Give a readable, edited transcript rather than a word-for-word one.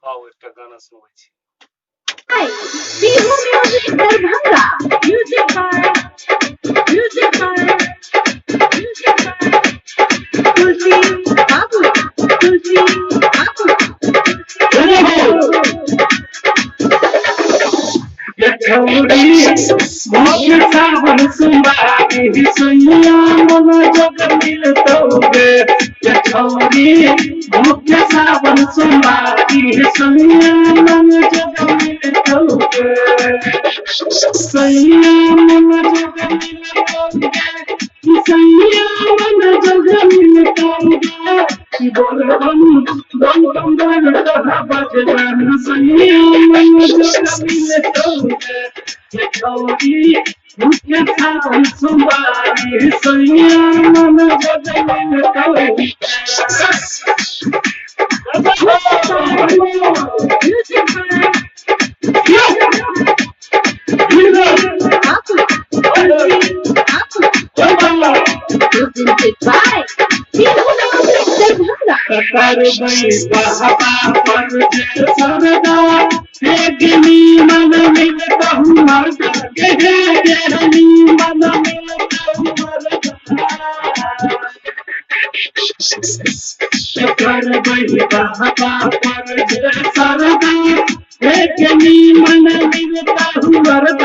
आओ एक गाना सुनबै छी। Hi, Bihu Music Darbhanga. Music by Tulsi Babu. Tulsi Babu. छौरी मुझे सावन सुंबारी सुनिया मन जग मिलतोगे छौरी मुझे सावन सुंबारी सुनिया मन जग मिलतोगे सैया मन जग मिलतोगे सैया मन जग मिलतोगे बोल बम बम बम बम तोरा बजन सैया मन जग मिलतोगे छौरी मुझे सावन सुंबारी सैया मन जग मिलतोगे Music presented by Bihu Music Darbhanga. कर गई बहता पर सरदा गनी मन मिलता हूँ मर्द गनी मन मिलता हूँ मर्द कर गई बहता पर सरदा गनी मन मिलता हूँ मर्द